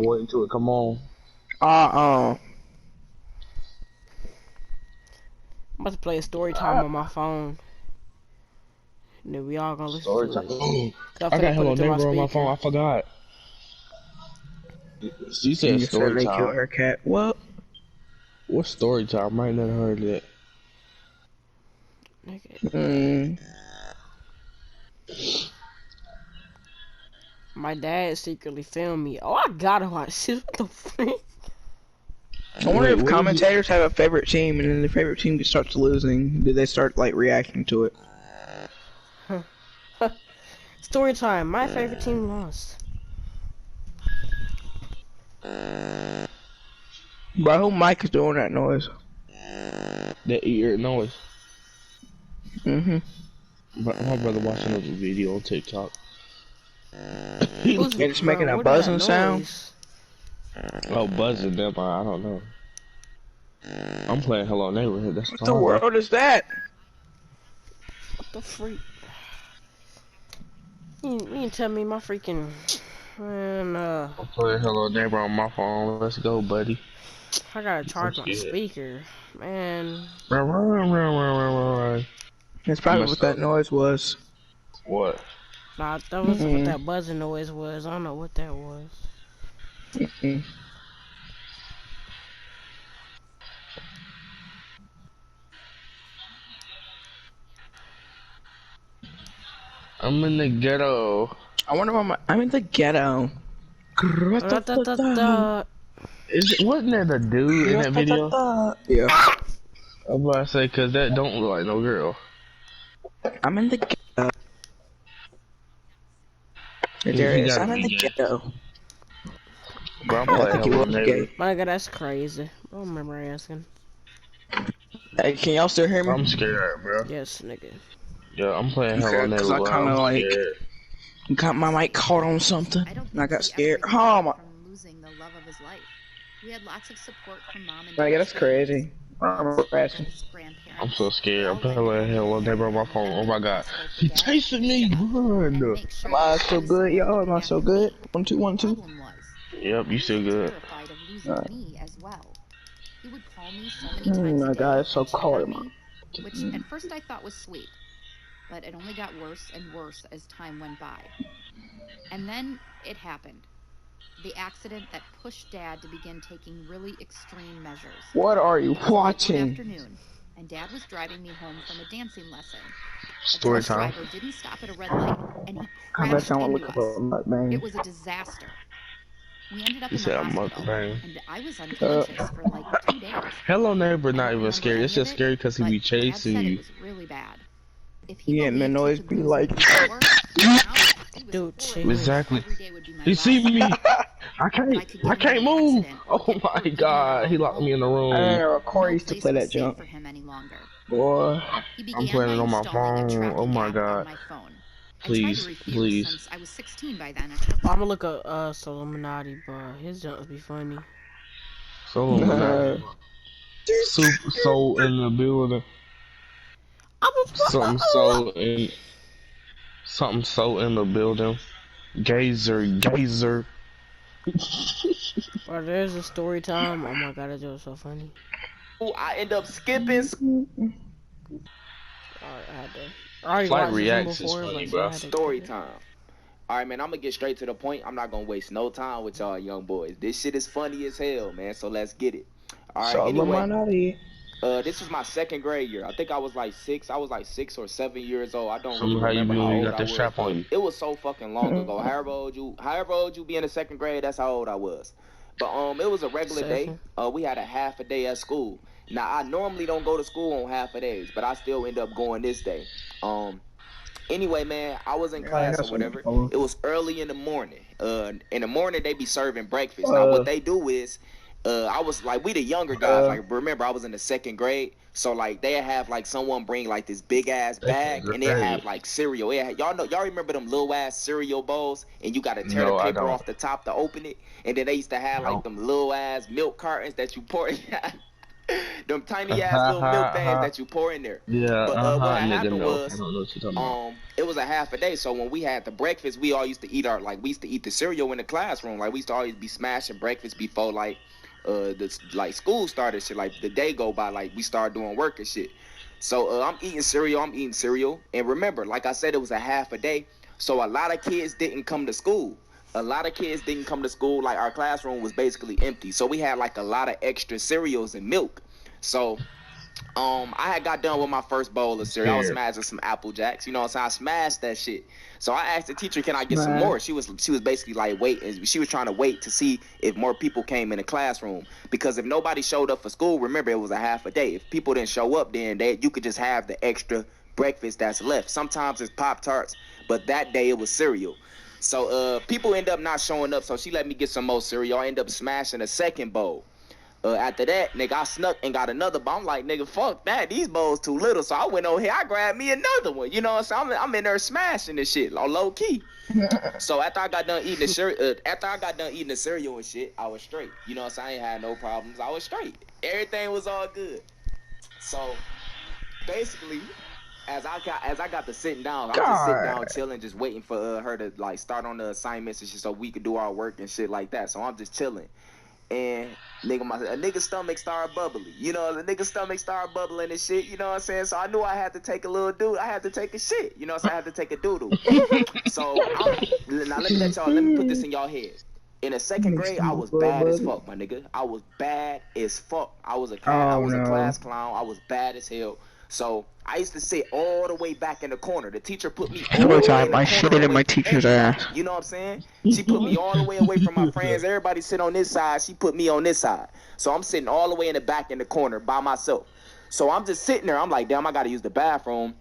Wait until it come on. I'm about to play a story time on my phone. And then we all gonna listen Story to time. it. I got Hello it through Neighbor on my phone. speaker. I forgot. You said story make you time. her cat. What? What story time? I ain't never heard of that. My dad secretly filmed me. Oh, I gotta watch this. What the freak? I wonder Wait, if what is commentators have a favorite team, and then the favorite team starts losing. Do they start like reacting to it? Story time. My favorite team lost. Bro, who Mike is doing that noise? that ear noise? My brother watching a video on TikTok. It's making a buzzing sound. Oh, buzzing them. I don't know. I'm playing Hello Neighborhood. That's What the world is that? What the freak? You didn't tell me my freaking... Man, I'm playing Hello Neighbor on my phone. Let's go, buddy. I gotta charge my speaker. Man. That's probably what that noise was. What? Nah, that was what that buzzing noise was. I don't know what that was. I'm in the ghetto. I wonder why I'm in the ghetto. Wasn't there the dude in that video? Yeah. I'm about to say, cause that don't look like no girl. I'm in the ghetto. There it is. I'm in the ghetto. Bro, I'm playing Hello Neighbor. My God, that's crazy. I don't remember asking. Hey, can y'all still hear me? I'm scared, bro. Yes, nigga. Yeah, I'm playing Hello Neighbor. Cause I kind of like got my mic caught on something, and I got scared. Oh my! From losing the love of his life. We had lots of support from mom and dad. That's crazy. I'm so scared. I'm playing Hello Neighbor on my phone. Oh my God, he chasing me. Run! Am I so good, y'all? Am I so good? 1 2 1 2. Yep, you still good. Me as well. He would call me so many times. Oh my God, it's so cold. Which at first I thought was sweet, but it only got worse and worse as time went by. And then it happened. The accident that pushed Dad to begin taking really extreme measures. What are you watching? Afternoon, and Dad was driving me home from a dancing lesson. Story time. The driver didn't stop at a red light, and he crashed into us. It was a disaster. We ended up in the hospital, and I was unconscious for like 2 days. Hello Neighbor not even scary. It's just scary because he be chasing you. It was really bad. Yeah, and the noise be like... Dude, exactly. He see me. I can't move. Oh my God, he locked me in the room. I remember Corey used to play that jump. Boy, I'm playing it on my phone. Oh my God. Please, please. Since I was 16 by then. I'm gonna look up Illuminati, bro. His jumps be funny. Illuminati. Super soul in the building. Something so in the building. Gazer. Bro, there's a story time. Oh my God, that joke was so funny. Oh, I end up skipping. Alright, I had to. Flight reacts is funny, bro. Story time. Alright, man, I'm gonna get straight to the point. I'm not gonna waste no time with y'all young boys. This shit is funny as hell, man, so let's get it. Alright, anyway. This was my second grade year. I think I was like 6. I was like 6 or 7 years old. I don't really remember how old I was. It was so fucking long ago. However old you be in the second grade, that's how old I was. But it was a regular day. We had a half a day at school. Now I normally don't go to school on half a days, but I still end up going this day. Anyway, man, I was in class or whatever. It was early in the morning. In the morning they be serving breakfast. Now what they do is, I was like, we the younger guys. Like, remember, I was in the second grade, so like they have like someone bring like this big ass bag, and they have like cereal. Y'all remember them little ass cereal bowls, and you gotta tear the paper off the top to open it, and then they used to have like them little ass milk cartons that you pour. Them tiny ass little milk things that you pour in there. Yeah, but what happened was, I don't know what you're talking about. it was a half a day. So when we had the breakfast, we all used to eat we used to eat the cereal in the classroom. Like we used to always be smashing breakfast before the school started. Shit, like the day go by, like we started doing work and shit. So I'm eating cereal, and remember, like I said, it was a half a day. So a lot of kids didn't come to school. Like our classroom was basically empty. So we had like a lot of extra cereals and milk. So I had got done with my first bowl of cereal. I was smashing some Apple Jacks, you know, so I smashed that shit. So I asked the teacher, can I get some more? She was basically like waiting. She was trying to wait to see if more people came in the classroom, because if nobody showed up for school, remember it was a half a day. If people didn't show up, then you could just have the extra breakfast that's left. Sometimes it's Pop-Tarts, but that day it was cereal. So people end up not showing up, so she let me get some more cereal. I end up smashing a second bowl. After that, nigga, I snuck and got another bowl. I'm like, nigga, fuck that. These bowls too little. So I went over here, I grabbed me another one. You know what I'm saying? I'm in there smashing this shit on low key. So after I got done eating the cereal and shit, I was straight. You know what I'm saying? I ain't had no problems. I was straight. Everything was all good. So basically, as I got to sitting down, I was just sitting down chilling, just waiting for her to like start on the assignments and shit, so we could do our work and shit like that. So I'm just chilling. And a nigga's stomach started bubbling. You know, the nigga's stomach started bubbling and shit, you know what I'm saying? So I knew I had to take a little I had to take a shit, you know what I'm saying? I had to take a doodle. So now let me put this in y'all head. In the second grade, I was bad as fuck, my nigga. I was bad as fuck. I was a class clown. I was bad as hell. So I used to sit all the way back in the corner. The teacher put me all the way in the corner. I shit it in my teacher's ass. You know what I'm saying? She put me all the way away from my friends. Everybody sit on this side. She put me on this side. So I'm sitting all the way in the back in the corner by myself. So I'm just sitting there. I'm like, damn, I got to use the bathroom.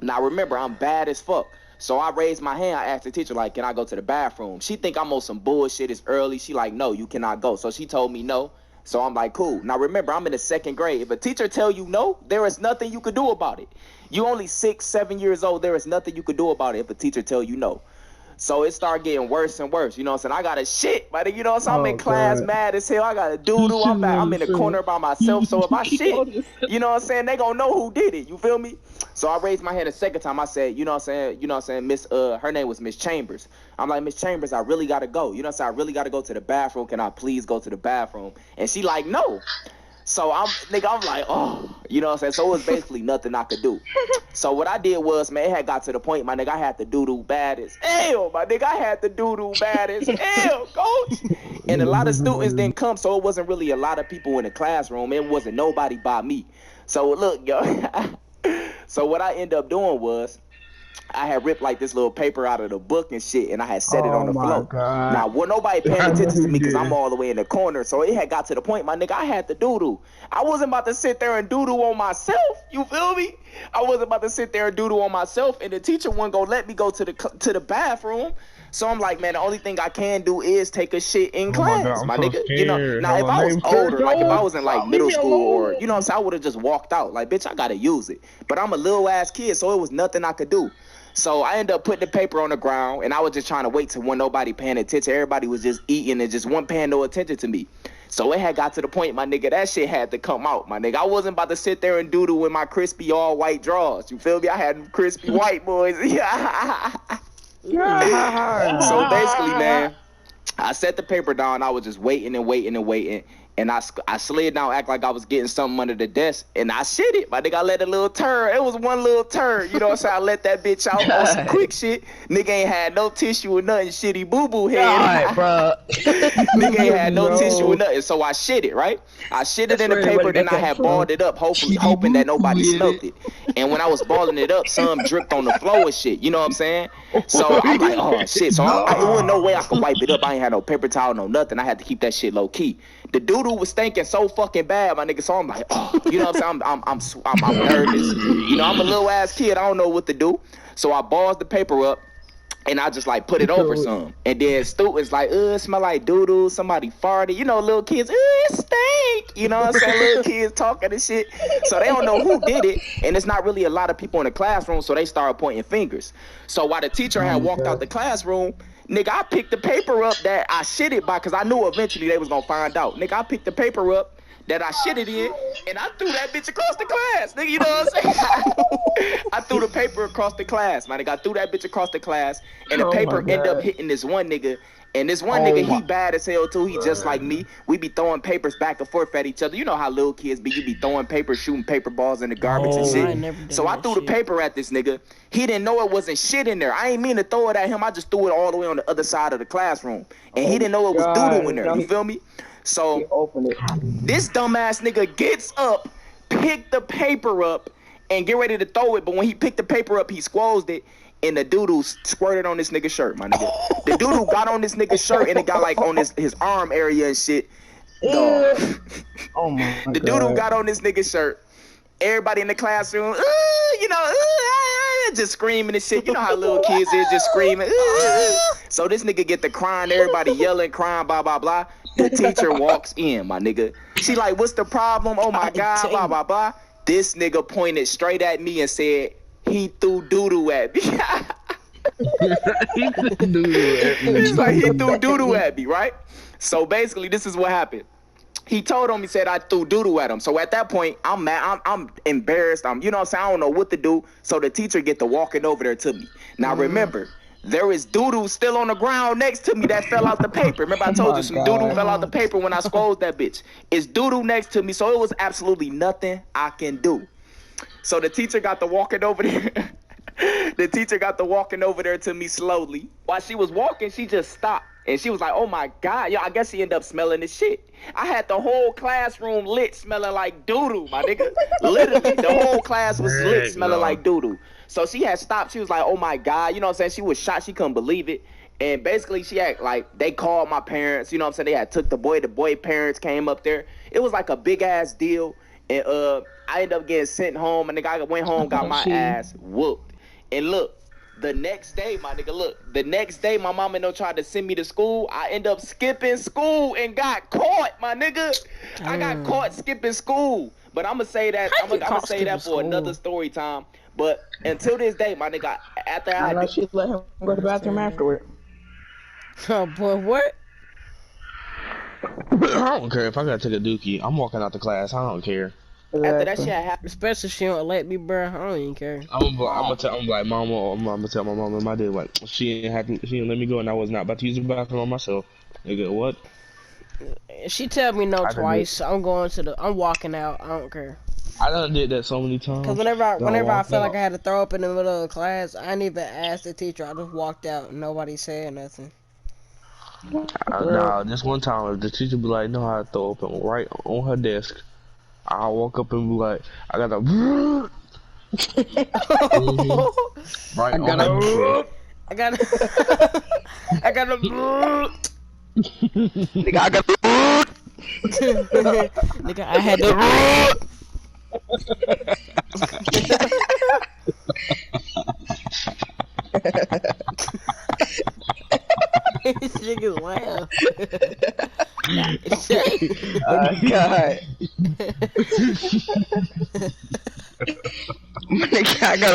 Now remember, I'm bad as fuck. So I raised my hand. I asked the teacher, like, can I go to the bathroom? She think I'm on some bullshit. It's early. She like, no, you cannot go. So she told me no. So I'm like, cool. Now remember, I'm in the second grade. If a teacher tell you no, there is nothing you could do about it. You only 6, 7 years old. There is nothing you could do about it if a teacher tell you no. So it started getting worse and worse. You know what I'm saying? I got a shit, but you know what I'm saying? I'm in class mad as hell. I got a doo-doo. I'm in the corner by myself. So if I shit, you know what I'm saying? They gonna know who did it. You feel me? So I raised my hand a second time. I said, you know what I'm saying? Miss, her name was Miss Chambers. I'm like, Miss Chambers, I really gotta go. You know what I'm saying? I really gotta go to the bathroom. Can I please go to the bathroom? And she like, no. So I'm like, oh, you know what I'm saying? So it was basically nothing I could do. So what I did was, man, it had got to the point, my nigga, I had to doo-doo bad as hell, my nigga. I had to doo-doo bad as hell, coach. And a lot of students didn't come, so it wasn't really a lot of people in the classroom. It wasn't nobody by me. So look, yo. So what I ended up doing was, I had ripped like this little paper out of the book and shit, and I had set it on the floor. God. Now, nobody paying attention to me because I'm all the way in the corner. So it had got to the point, my nigga, I had to doo-doo. I wasn't about to sit there and doo-doo on myself. You feel me? I wasn't about to sit there and doo-doo on myself, and the teacher wasn't gonna let me go to the bathroom. So I'm like, man, the only thing I can do is take a shit in class, God, my nigga. You know, now if I was older, like if I was in like middle school or, you know what I'm saying, I would have just walked out. Like, bitch, I gotta use it. But I'm a little ass kid, so it was nothing I could do. So I ended up putting the paper on the ground, and I was just trying to wait till when nobody paying attention. Everybody was just eating and just wasn't paying no attention to me. So it had got to the point, my nigga, that shit had to come out, my nigga. I wasn't about to sit there and doodle with my crispy all white drawers. You feel me? I had crispy white boys. So basically, man, I set the paper down. I was just waiting and waiting and waiting. And I slid down, act like I was getting something under the desk, and I shit it. My nigga, I let a little turn. It was one little turn. You know what I'm saying? I let that bitch out on some quick shit. Nigga ain't had no tissue or nothing. Shitty boo-boo head. Alright, bro. Nigga ain't had no tissue or nothing. So I shit it, right? I shit it in the paper, then I had balled it up, hoping that nobody smelt it. And when I was balling it up, some dripped on the floor and shit. You know what I'm saying? So I'm like, oh, shit. So it wasn't no way I could wipe it up. I ain't had no paper towel, no nothing. I had to keep that shit low key. The doodle was stinking so fucking bad, my nigga. So I'm like, oh, you know what I'm saying? I'm nervous. You know, I'm a little ass kid. I don't know what to do. So I balls the paper up, and I just like put it over some. And then students like, it smell like doodle. Somebody farted. You know, little kids, it stink. You know what I'm saying? Little kids talking and shit. So they don't know who did it, and it's not really a lot of people in the classroom. So they started pointing fingers. So while the teacher had walked out the classroom, nigga, I picked the paper up that I shitted by, because I knew eventually they was going to find out. Nigga, I picked the paper up, that I shitted in, and I threw that bitch across the class, nigga. You know what I'm saying? I threw the paper across the class, man. I threw that bitch across the class, and the paper ended up hitting this one nigga. And this one nigga, he bad as hell too. He just like me. We be throwing papers back and forth at each other. You know how little kids be. You be throwing papers, shooting paper balls in the garbage and shit. So I threw the paper at this nigga. He didn't know it wasn't shit in there. I ain't mean to throw it at him. I just threw it all the way on the other side of the classroom. And he didn't know it was doo-doo in there. You feel me? So this dumbass nigga gets up, pick the paper up, and get ready to throw it. But when he picked the paper up, he squozed it. And the doo-doo squirted on this nigga's shirt, my nigga. The doo-doo got on this nigga's shirt, and it got like on his arm area and shit. Dog. Oh my The doo-doo got on this nigga's shirt. Everybody in the classroom, you know, just screaming and shit. You know how little kids is, just screaming. So this nigga get the crying, everybody yelling, crying, blah, blah, blah. The teacher walks in, my nigga. She like, what's the problem? Oh my God, blah, blah, blah. This nigga pointed straight at me and said, he threw doo-doo at me. He's like, he threw doo-doo at me, right? So basically, this is what happened. He told him, he said, I threw doo-doo at him. So at that point, I'm mad, I'm embarrassed. You know what I'm saying? I don't know what to do. So the teacher get to walking over there to me. Now remember, there is doo-doo still on the ground next to me that fell out the paper. Remember I told you some doo-doo fell out the paper when I squozed that bitch. It's doo-doo next to me, so it was absolutely nothing I can do. So the teacher got to walking over there. The teacher got to walking over there to me slowly. While she was walking, she just stopped. And she was like, oh my God. Yo, I guess she ended up smelling the shit. I had the whole classroom lit smelling like doo-doo, my nigga. Literally, the whole class was lit smelling like doo-doo. So she had stopped. She was like, oh my God. You know what I'm saying? She was shocked. She couldn't believe it. And basically, she had, like, they called my parents. You know what I'm saying? They had took the boy. The boy parents came up there. It was like a big-ass deal. And I ended up getting sent home. And the guy went home, got my ass whooped. And look, the next day, my nigga, the next day, my mom and them tried to send me to school. I end up skipping school and got caught, my nigga. I got caught skipping school. But I'm going to say that, I'm going to say that for another story time. But until this day, my nigga, after I know she let him go to the bathroom afterward. Oh, boy, what? I don't care if I gotta take a dookie. I'm walking out the class. I don't care. After that shit happened, especially if she don't let me, bro. I don't even care. I'm like, mama. I'm gonna tell my mom and my dad like she didn't let me go, and I was not about to use the bathroom on myself. Nigga, what? She tell me no twice. I'm walking out. I don't care. I done did that so many times. Cause whenever I felt like I had to throw up in the middle of the class, I didn't even ask the teacher. I just walked out. And nobody said nothing. Nah, just one time, if the teacher be like, "No, I throw up right on her desk," I walk up and be like, "I got a right on her desk." I got a Nigga, I got nigga, I had to this nigga laugh. Oh God. Nigga, I got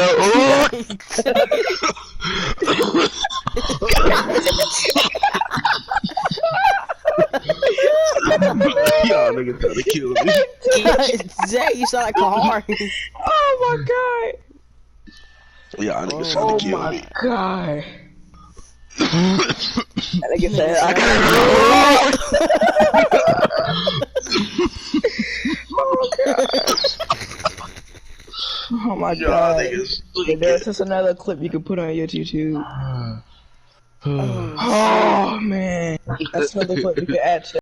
Y'all niggas trying to kill me. Zay, you sound like a hard. Oh my God. Y'all niggas trying to kill me. Oh my God. That nigga said, I oh my God. There's just another clip you can put on YouTube. Oh man. That's another clip you can add to